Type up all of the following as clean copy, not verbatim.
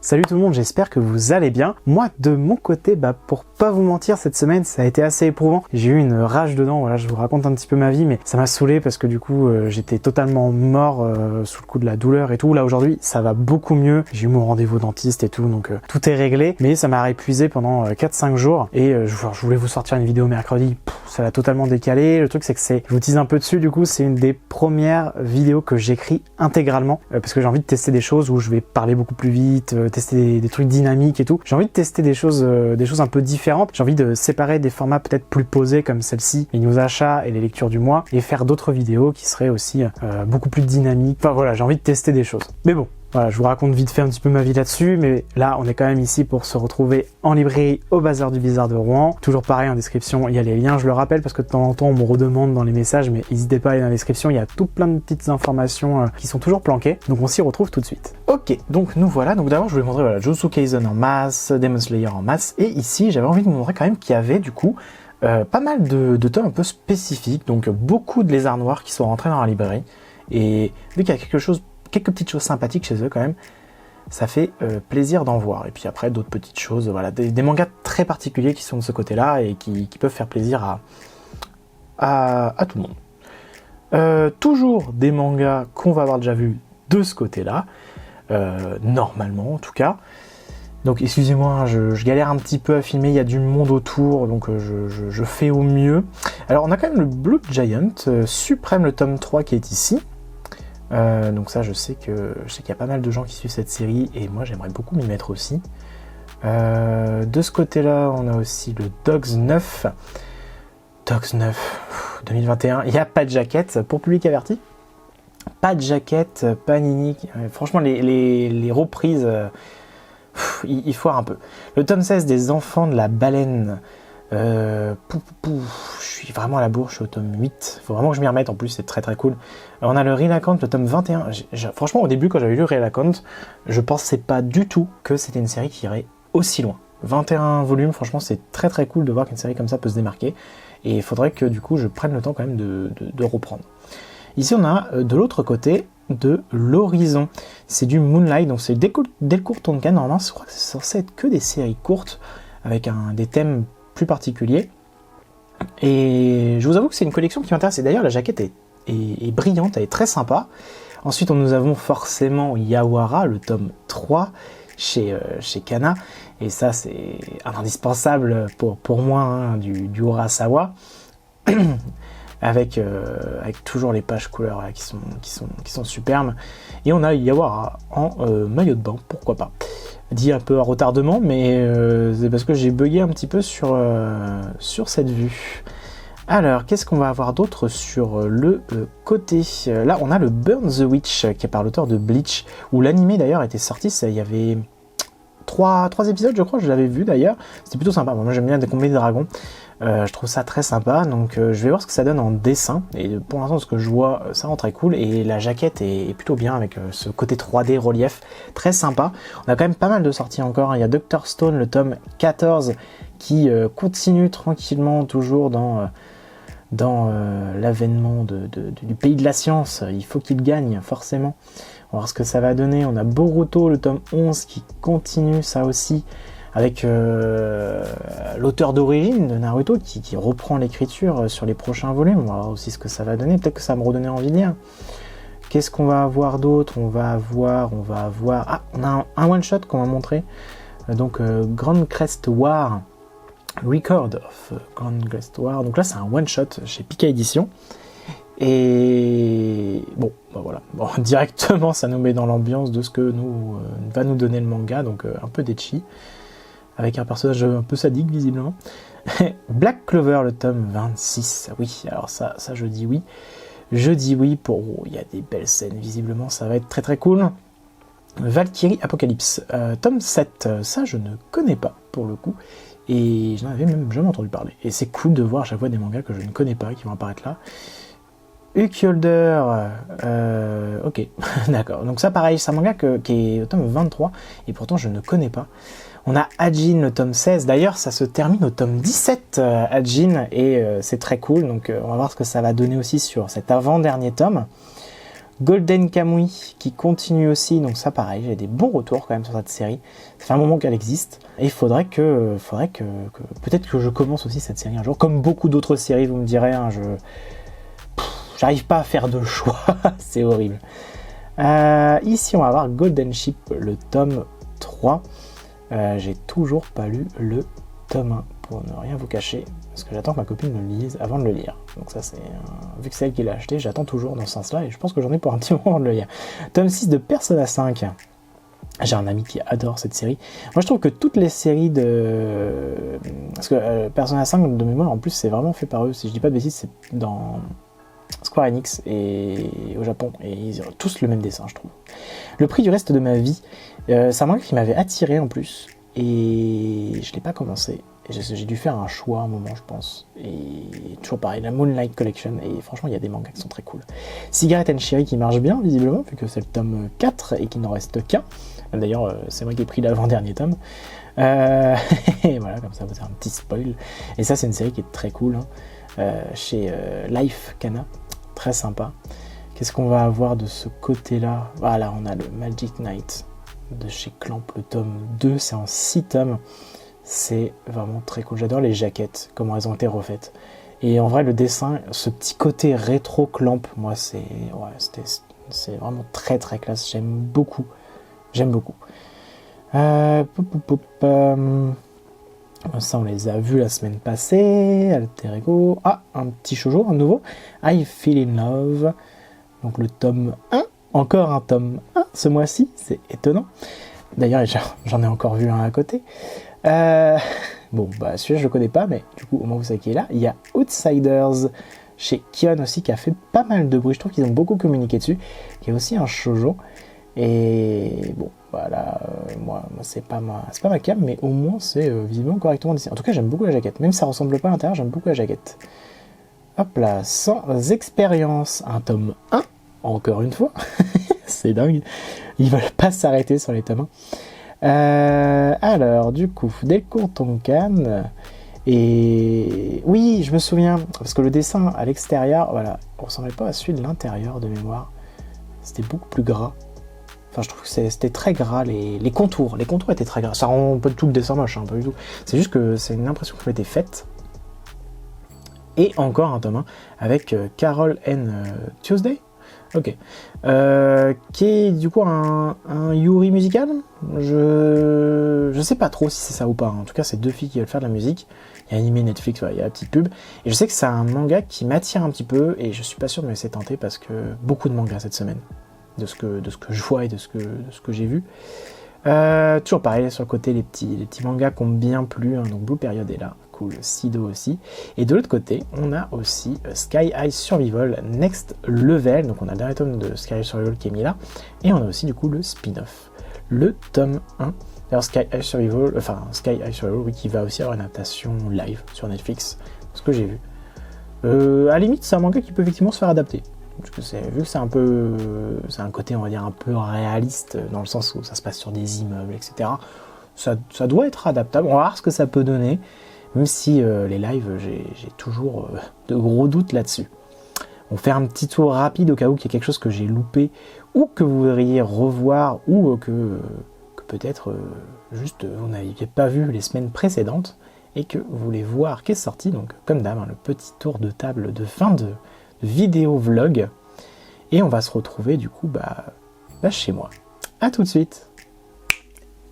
Salut tout le monde, j'espère que vous allez bien. Moi, de mon côté, pour pas vous mentir, cette semaine, ça a été assez éprouvant. J'ai eu une rage dedans, voilà, je vous raconte un petit peu ma vie, mais ça m'a saoulé parce que du coup, j'étais totalement mort sous le coup de la douleur et tout. Là, aujourd'hui, ça va beaucoup mieux. J'ai eu mon rendez-vous dentiste et tout, donc tout est réglé. Mais ça m'a épuisé pendant 4-5 jours et je voulais vous sortir une vidéo mercredi. Ça l'a totalement décalé. Le truc, c'est que je vous tease un peu dessus, du coup, c'est une des premières vidéos que j'écris intégralement parce que j'ai envie de tester des choses où je vais parler beaucoup plus vite, tester des trucs dynamiques et tout. J'ai envie de tester des choses un peu différentes. J'ai envie de séparer des formats peut-être plus posés comme celle-ci, les news achats et les lectures du mois, et faire d'autres vidéos qui seraient aussi beaucoup plus dynamiques. Enfin voilà, j'ai envie de tester des choses. Mais bon, voilà, je vous raconte vite fait un petit peu ma vie là-dessus, mais là, on est quand même ici pour se retrouver en librairie au Bazar du Bizarre de Rouen. Toujours pareil, en description, il y a les liens, je le rappelle, parce que de temps en temps, on me redemande dans les messages, mais n'hésitez pas à aller dans la description, il y a tout plein de petites informations qui sont toujours planquées, donc on s'y retrouve tout de suite. Ok, donc nous voilà, donc d'abord je voulais vous montrer Jujutsu Kaisen en masse, Demon Slayer en masse, et ici, j'avais envie de vous montrer quand même qu'il y avait du coup pas mal de tomes un peu spécifiques, donc beaucoup de lézards noirs qui sont rentrés dans la librairie, et vu qu'il y a quelques petites choses sympathiques chez eux quand même, ça fait plaisir d'en voir. Et puis après d'autres petites choses, voilà, des mangas très particuliers qui sont de ce côté-là et qui peuvent faire plaisir à tout le monde. Toujours des mangas qu'on va avoir déjà vu de ce côté-là, normalement en tout cas. Donc excusez-moi, je galère un petit peu à filmer, il y a du monde autour, donc je fais au mieux. Alors on a quand même le Blue Giant, Suprême, le tome 3 qui est ici. Donc ça je sais qu'il y a pas mal de gens qui suivent cette série et moi j'aimerais beaucoup m'y mettre aussi. De ce côté là on a aussi le Dogs 9 2021, il n'y a pas de jaquette pour public averti, pas de jaquette, Panini, franchement les reprises il foire un peu. Le tome 16 des enfants de la baleine, je suis vraiment à la bourre, je suis au tome 8, faut vraiment que je m'y remette, en plus c'est très très cool. Alors, on a le Real Account, le tome 21, franchement au début quand j'avais lu le Real Account, je pensais pas du tout que c'était une série qui irait aussi loin. 21 volumes, franchement c'est très très cool de voir qu'une série comme ça peut se démarquer, et il faudrait que du coup je prenne le temps quand même de reprendre. Ici on a de l'autre côté de l'horizon, c'est du Moonlight, donc c'est Delcourt Tonkan, normalement je crois que c'est censé être que des séries courtes, avec des thèmes plus particulier, et je vous avoue que c'est une collection qui m'intéresse, et d'ailleurs la jaquette est brillante, elle est très sympa. Ensuite nous avons forcément Yawara, le tome 3 chez Kana, et ça c'est un indispensable pour moi, hein, du Urasawa avec toujours les pages couleurs là, qui sont superbes. Et on a Yawara en maillot de bain, pourquoi pas. Dit un peu à retardement, mais c'est parce que j'ai bugué un petit peu sur cette vue. Alors, qu'est-ce qu'on va avoir d'autre sur le côté? Là, on a le Burn the Witch, qui est par l'auteur de Bleach, où l'animé d'ailleurs était sorti, il y avait 3 épisodes, je crois, je l'avais vu d'ailleurs. C'était plutôt sympa, moi j'aime bien des combats de dragons. Je trouve ça très sympa, donc je vais voir ce que ça donne en dessin, et pour l'instant ce que je vois ça rend très cool, et la jaquette est plutôt bien avec ce côté 3D relief très sympa. On a quand même pas mal de sorties encore, hein. Il y a Dr Stone, le tome 14 qui continue tranquillement toujours dans l'avènement du pays de la science. Il faut qu'il gagne forcément, on va voir ce que ça va donner. On a Boruto, le tome 11 qui continue ça aussi, avec l'auteur d'origine de Naruto qui reprend l'écriture sur les prochains volumes. On va voir aussi ce que ça va donner, peut-être que ça va me redonner envie de lire. Qu'est-ce qu'on va avoir d'autre? On va avoir... Ah, on a un one-shot qu'on va montrer. Donc, Grand Crest War, Record of Grand Crest War. Donc là, c'est un one-shot chez Pika Édition. Et bon, voilà. Bon, directement, ça nous met dans l'ambiance de ce que va nous donner le manga. Donc, un peu d'ecchi, avec un personnage un peu sadique visiblement. Black Clover, le tome 26. Oui, alors ça je dis oui. Je dis oui il y a des belles scènes, visiblement ça va être très très cool. Valkyrie Apocalypse, tome 7. Ça je ne connais pas pour le coup, et je n'en avais même jamais entendu parler. Et c'est cool de voir à chaque fois des mangas que je ne connais pas qui vont apparaître là. Ukiolder, ok, d'accord. Donc ça pareil, c'est un manga qui est au tome 23, et pourtant je ne connais pas. On a Ajin, le tome 16. D'ailleurs, ça se termine au tome 17, Ajin, et c'est très cool. Donc, on va voir ce que ça va donner aussi sur cet avant-dernier tome. Golden Kamuy qui continue aussi, donc ça pareil, j'ai des bons retours quand même sur cette série. Ça fait un moment qu'elle existe et il faudrait que peut-être que je commence aussi cette série un jour, comme beaucoup d'autres séries, vous me direz, hein, j'arrive pas à faire de choix, c'est horrible. Ici on va avoir Golden Ship, le tome 3. J'ai toujours pas lu le tome 1 pour ne rien vous cacher, parce que j'attends que ma copine me le lise avant de le lire. Donc ça c'est, vu que c'est elle qui l'a acheté, j'attends toujours dans ce sens-là et je pense que j'en ai pour un petit moment de le lire. Tome 6 de Persona 5. J'ai un ami qui adore cette série. Moi je trouve que toutes les séries de... Parce que Persona 5 de mémoire en plus c'est vraiment fait par eux, si je dis pas de bêtises c'est dans Square Enix et au Japon, et ils ont tous le même dessin je trouve. Le prix du reste de ma vie, c'est un manga qui m'avait attiré en plus et je l'ai pas commencé. J'ai dû faire un choix à un moment je pense, et toujours pareil, la Moonlight Collection, et franchement il y a des mangas qui sont très cool. Cigarette and Cherry qui marche bien visiblement vu que c'est le tome 4 et qu'il n'en reste qu'un. D'ailleurs c'est moi qui ai pris l'avant-dernier tome, et voilà, comme ça vous avez un petit spoil. Et ça c'est une série qui est très cool, hein. Chez Life Kana, très sympa. Qu'est-ce qu'on va avoir de ce côté-là? Voilà, on a le Magic Knight de chez Clamp, le tome 2, c'est en 6 tomes. C'est vraiment très cool, j'adore les jaquettes, comment elles ont été refaites. Et en vrai, le dessin, ce petit côté rétro Clamp, moi c'est vraiment très très classe, j'aime beaucoup. Ça on les a vus la semaine passée, Alter Ego. Ah, un petit shoujo, un nouveau, I Feel in Love. Donc le tome 1, encore un tome 1 ce mois-ci, c'est étonnant. D'ailleurs, j'en ai encore vu un à côté. Bon, bah celui-là je le connais pas, mais du coup au moins vous savez qui est là. Il y a Outsiders chez Kion aussi qui a fait pas mal de bruit. Je trouve qu'ils ont beaucoup communiqué dessus. Il y a aussi un shoujo. Et bon, voilà, moi c'est pas ma cam, mais au moins c'est visiblement correctement dessiné. En tout cas, j'aime beaucoup la jaquette. Même si ça ressemble pas à l'intérieur, j'aime beaucoup la jaquette. Hop là, Sans expérience, un tome 1, encore une fois. C'est dingue. Ils veulent pas s'arrêter sur les tomes 1. Alors, du coup, Delcourt Tonkan. Et oui, je me souviens, parce que le dessin à l'extérieur, voilà, on ressemblait pas à celui de l'intérieur de mémoire. C'était beaucoup plus gras. Enfin, je trouve que c'était très gras, les contours. Les contours étaient très gras. Ça rend pas du tout le dessin moche, hein, pas du tout. C'est juste que c'est une impression qui m'a été faite. Et encore un tome 1 avec Carol N. Tuesday. Ok. Qui est du coup un Yuri musical. Je sais pas trop si c'est ça ou pas. En tout cas, c'est deux filles qui veulent faire de la musique. Il y a animé Netflix, ouais, il y a la petite pub. Et je sais que c'est un manga qui m'attire un petit peu. Et je suis pas sûr de me laisser tenter parce que beaucoup de mangas cette semaine. De ce que je vois et de ce que j'ai vu. Toujours pareil, sur le côté, les petits mangas qui ont bien plu. Hein, donc Blue Period est là. Cool. Sido aussi. Et de l'autre côté, on a aussi Sky High Survival Next Level. Donc on a le dernier tome de Sky High Survival qui est mis là. Et on a aussi du coup le spin-off. Le tome 1. D'ailleurs Sky High Survival, oui, qui va aussi avoir une adaptation live sur Netflix. Ce que j'ai vu. À la limite, c'est un manga qui peut effectivement se faire adapter. Parce que vu que c'est un côté on va dire un peu réaliste dans le sens où ça se passe sur des immeubles, etc. Ça doit être adaptable. On va voir ce que ça peut donner, même si les lives j'ai toujours de gros doutes là-dessus. On fait un petit tour rapide au cas où il y a quelque chose que j'ai loupé ou que vous voudriez revoir ou que peut-être juste vous n'aviez pas vu les semaines précédentes et que vous voulez voir qu'est sorti. Donc comme d'hab, hein, le petit tour de table de fin de vidéo vlog, et on va se retrouver du coup chez moi. À tout de suite.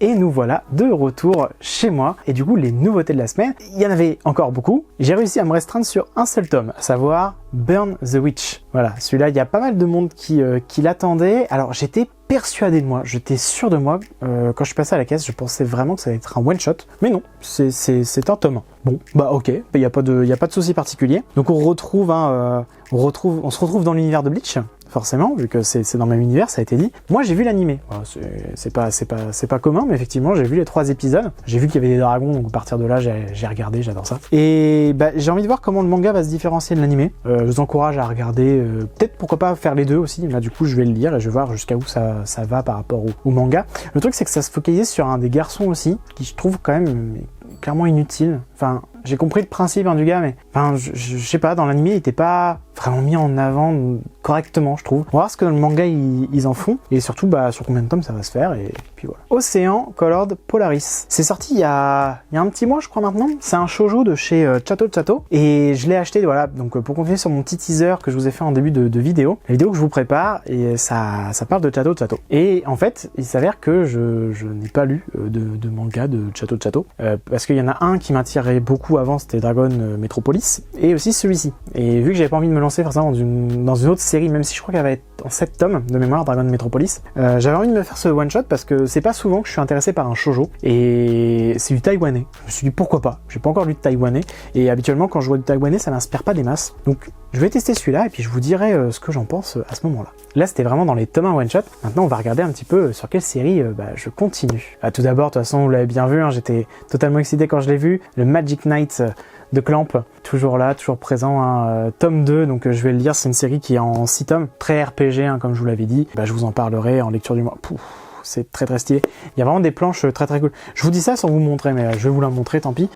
Et nous voilà de retour chez moi. Et du coup, les nouveautés de la semaine, il y en avait encore beaucoup. J'ai réussi à me restreindre sur un seul tome, à savoir Burn the Witch. Voilà, celui-là, il y a pas mal de monde qui l'attendait. Alors, j'étais persuadé de moi, j'étais sûr de moi. Quand je suis passé à la caisse, je pensais vraiment que ça allait être un one-shot. Mais non, c'est un tome 1. Bon, ok, il n'y a pas de souci particulier. Donc on se retrouve dans l'univers de Bleach. Forcément, vu que c'est dans le même univers, ça a été dit. Moi, j'ai vu l'animé. C'est pas commun, mais effectivement, j'ai vu les 3 épisodes. J'ai vu qu'il y avait des dragons, donc à partir de là, j'ai regardé, j'adore ça. Et j'ai envie de voir comment le manga va se différencier de l'animé. Je vous encourage à regarder, peut-être pourquoi pas faire les deux aussi. Là, du coup, je vais le lire et je vais voir jusqu'à où ça va par rapport au manga. Le truc, c'est que ça se focalise sur un des garçons aussi, qui je trouve quand même clairement inutile. Enfin, j'ai compris le principe du gars, mais enfin, je sais pas, dans l'animé, il était pas vraiment mis en avant correctement, je trouve. On va voir ce que dans le manga ils en font, et surtout sur combien de tomes ça va se faire, et puis voilà. Océan Colored Polaris. C'est sorti il y a un petit mois, je crois maintenant. C'est un shoujo de chez Chato Chato, et je l'ai acheté, voilà, donc pour continuer sur mon petit teaser que je vous ai fait en début de vidéo, la vidéo que je vous prépare, et ça parle de Chato Chato. Et en fait, il s'avère que je n'ai pas lu de manga de Chato Chato, parce qu'il y en a un qui m'attirait beaucoup avant, c'était Dragon Metropolis, et aussi celui-ci. Et vu que j'avais pas envie de me lancer forcément dans une autre série, même si je crois qu'elle va être en 7 tomes de mémoire, Dragon Metropolis, j'avais envie de me faire ce one shot parce que c'est pas souvent que je suis intéressé par un shoujo, et c'est du taïwanais. Je me suis dit pourquoi pas, j'ai pas encore lu de taïwanais, et habituellement quand je vois du taïwanais ça m'inspire pas des masses, donc je vais tester celui-là et puis je vous dirai ce que j'en pense à ce moment-là. Là c'était vraiment dans les tomes 1 one shot. Maintenant on va regarder un petit peu sur quelle série je continue. Tout d'abord, de toute façon vous l'avez bien vu, hein, j'étais totalement excité quand je l'ai vu, le Magic Knight de Clamp, toujours là, toujours présent, hein, tome 2, donc je vais le lire, c'est une série qui est en 6 tomes, très RPG, hein, comme je vous l'avais dit, je vous en parlerai en lecture du mois. C'est très très stylé, il y a vraiment des planches très très cool. Je vous dis ça sans vous montrer, mais je vais vous la montrer, tant pis.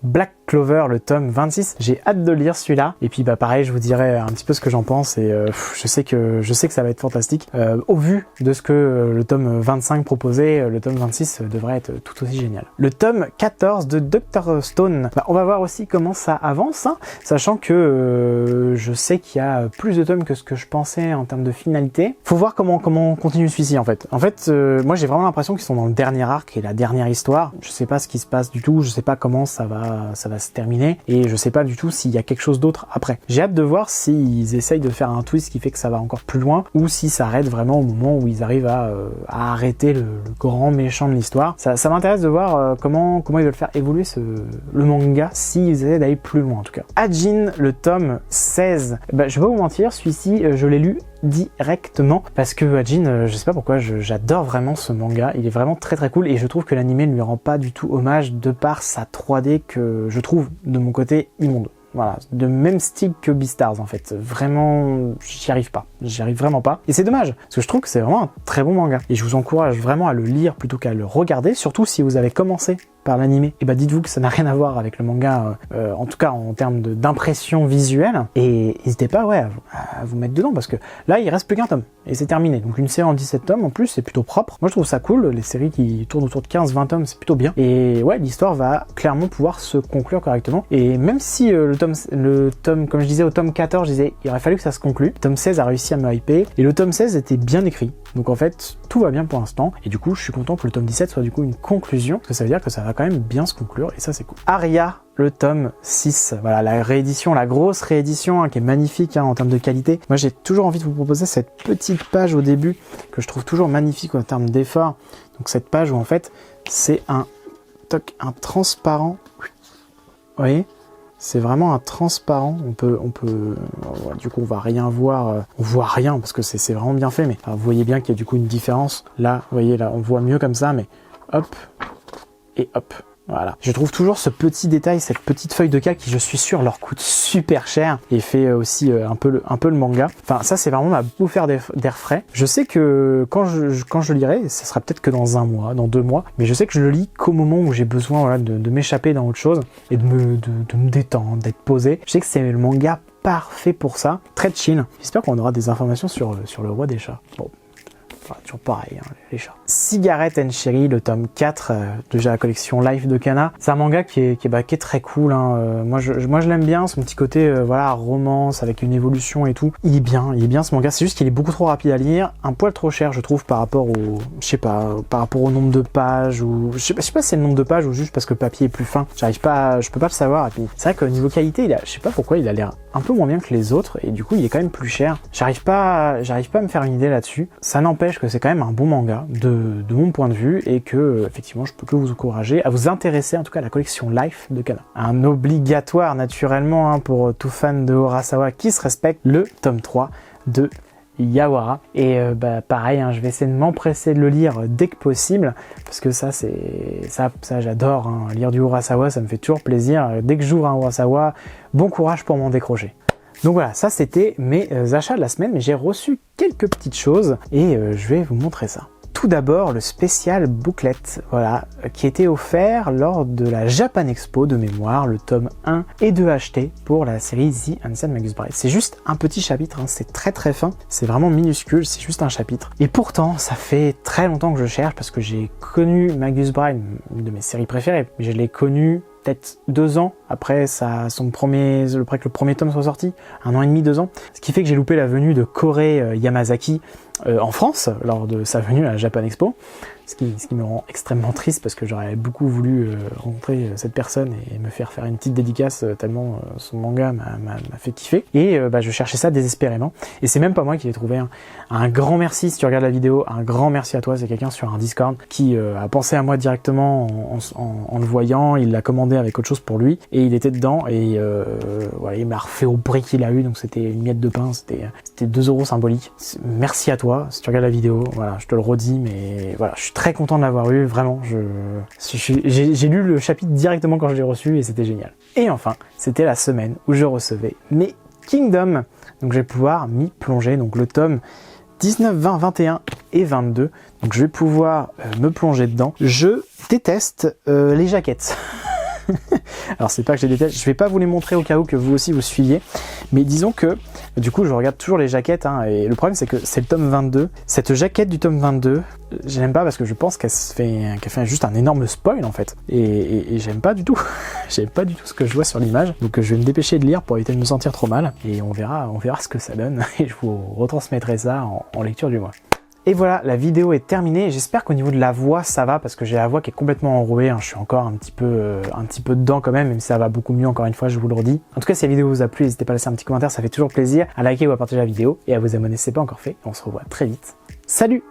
Black Clover, le tome 26, j'ai hâte de lire celui-là, et puis pareil, je vous dirai un petit peu ce que j'en pense, et je sais que ça va être fantastique. Au vu de ce que le tome 25 proposait, le tome 26 devrait être tout aussi génial. Le tome 14 de Dr. Stone, on va voir aussi comment ça avance, hein, sachant que je sais qu'il y a plus de tomes que ce que je pensais en termes de finalité. Faut voir comment continue celui-ci en fait. Moi j'ai vraiment l'impression qu'ils sont dans le dernier arc et la dernière histoire. Je sais pas ce qui se passe du tout, je sais pas comment ça va se terminer, et je sais pas du tout s'il y a quelque chose d'autre après. J'ai hâte de voir s'ils essayent de faire un twist qui fait que ça va encore plus loin, ou si ça arrête vraiment au moment où ils arrivent à arrêter le grand méchant de l'histoire. Ça m'intéresse de voir comment ils veulent faire évoluer le manga, s'ils essaient d'aller plus loin en tout cas. Hajin, le tome 16. Je vais pas vous mentir, celui-ci je l'ai lu directement parce que Hajin, je sais pas pourquoi, j'adore vraiment ce manga, il est vraiment très très cool, et je trouve que l'anime ne lui rend pas du tout hommage de par sa 3D que je trouve de mon côté immonde. Voilà, de même style que Beastars en fait. Vraiment, j'y arrive vraiment pas. Et c'est dommage, parce que je trouve que c'est vraiment un très bon manga. Et je vous encourage vraiment à le lire plutôt qu'à le regarder, surtout si vous avez commencé par l'animé. Et dites-vous que ça n'a rien à voir avec le manga, en tout cas en termes d'impression visuelle. Et n'hésitez pas à vous mettre dedans, parce que là il reste plus qu'un tome, et c'est terminé. Donc une série en 17 tomes en plus, c'est plutôt propre. Moi je trouve ça cool, les séries qui tournent autour de 15-20 tomes, c'est plutôt bien. Et ouais, l'histoire va clairement pouvoir se conclure correctement. Et même si le tome, comme je disais au tome 14, je disais il aurait fallu que ça se conclue, le tome 16 a réussi à me hyper, et le tome 16 était bien écrit. Donc en fait, tout va bien pour l'instant, et du coup je suis content que le tome 17 soit du coup une conclusion, parce que ça veut dire que ça va quand même bien se conclure, et ça c'est cool. Aria, le tome 6, voilà, la réédition, la grosse réédition, hein, qui est magnifique en termes de qualité. Moi j'ai toujours envie de vous proposer cette petite page au début, que je trouve toujours magnifique en termes d'effort. Donc cette page où en fait, c'est un transparent, vous voyez, c'est vraiment un transparent, du coup on va rien voir, on voit rien parce que c'est vraiment bien fait, mais vous voyez bien qu'il y a du coup une différence. Là, vous voyez, là on voit mieux comme ça, mais hop, et hop. Voilà. Je trouve toujours ce petit détail, cette petite feuille de calque qui, je suis sûr, leur coûte super cher et fait aussi un peu le manga. Enfin, ça, c'est vraiment ma bouffère d'air frais. Je sais que quand je lirai, ça sera peut-être que dans un mois, dans 2 mois, mais je sais que je le lis qu'au moment où j'ai besoin de m'échapper dans autre chose et de me détendre, d'être posé. Je sais que c'est le manga parfait pour ça. Très chill. J'espère qu'on aura des informations sur le roi des chats. Bon. Toujours pareil, hein, les chats. Cigarette and Cherry, le tome 4, déjà la collection Life de Kana. C'est un manga qui est très cool, hein. Moi je l'aime bien, son petit côté romance avec une évolution et tout. Il est bien ce manga, c'est juste qu'il est beaucoup trop rapide à lire, un poil trop cher je trouve par rapport au nombre de pages, ou je sais pas si c'est le nombre de pages ou juste parce que le papier est plus fin. Je peux pas le savoir, et puis c'est vrai que niveau qualité, je sais pas pourquoi il a l'air un peu moins bien que les autres, et du coup il est quand même plus cher. J'arrive pas à me faire une idée là-dessus. Ça n'empêche que c'est quand même un bon manga de mon point de vue, et que effectivement je peux que vous encourager à vous intéresser en tout cas à la collection Life de Kana. Un obligatoire naturellement, hein, pour tout fan de Urasawa qui se respecte, le tome 3 de Yawara, et pareil, hein, je vais essayer de m'empresser de le lire dès que possible, parce que ça j'adore, hein, lire du Urasawa, ça me fait toujours plaisir. Dès que j'ouvre un Urasawa, bon courage pour m'en décrocher. Donc voilà, ça c'était mes achats de la semaine, mais j'ai reçu quelques petites choses et je vais vous montrer ça. Tout d'abord, le spécial booklet, voilà, qui était offert lors de la Japan Expo de mémoire, le tome 1 et 2 achetés pour la série The Ancient Magus Bride. C'est juste un petit chapitre, hein, c'est très fin, c'est vraiment minuscule, c'est juste un chapitre. Et pourtant, ça fait très longtemps que je cherche parce que j'ai connu Magus Bride, une de mes séries préférées, je l'ai connu peut-être 2 ans après après que le premier tome soit sorti, 1 an et demi, 2 ans, ce qui fait que j'ai loupé la venue de Korei Yamazaki en France lors de sa venue à la Japan Expo, ce qui me rend extrêmement triste parce que j'aurais beaucoup voulu rencontrer cette personne et me faire une petite dédicace tellement son manga m'a fait kiffer. Et je cherchais ça désespérément. Et c'est même pas moi qui l'ai trouvé. Hein. Un grand merci si tu regardes la vidéo, un grand merci à toi. C'est quelqu'un sur un Discord qui a pensé à moi directement en le voyant. Il l'a commandé avec autre chose pour lui et il était dedans et voilà, il m'a refait au prix qu'il a eu. Donc c'était une miette de pain, c'était 2 € symboliques. Merci à toi si tu regardes la vidéo. Voilà, je te le redis, mais voilà, je suis très content de l'avoir eu, vraiment, j'ai lu le chapitre directement quand je l'ai reçu et c'était génial. Et enfin, c'était la semaine où je recevais mes Kingdom, donc je vais pouvoir m'y plonger, donc le tome 19, 20, 21 et 22, donc je vais pouvoir me plonger dedans. Je déteste les jaquettes. Alors c'est pas que je les déteste, je vais pas vous les montrer au cas où que vous aussi vous suiviez, mais disons que du coup je regarde toujours les jaquettes, hein, et le problème c'est que c'est le tome 22, cette jaquette du tome 22, je l'aime pas parce que je pense qu'elle fait juste un énorme spoil en fait, et j'aime pas du tout, j'aime pas du tout ce que je vois sur l'image, donc je vais me dépêcher de lire pour éviter de me sentir trop mal, et on verra ce que ça donne, et je vous retransmettrai ça en lecture du mois. Et voilà, la vidéo est terminée. J'espère qu'au niveau de la voix, ça va, parce que j'ai la voix qui est complètement enrouée. Hein. Je suis encore un petit peu dedans quand même si ça va beaucoup mieux, encore une fois, je vous le redis. En tout cas, si la vidéo vous a plu, n'hésitez pas à laisser un petit commentaire, ça fait toujours plaisir, à liker ou à partager la vidéo, et à vous abonner si ce n'est pas encore fait. On se revoit très vite. Salut!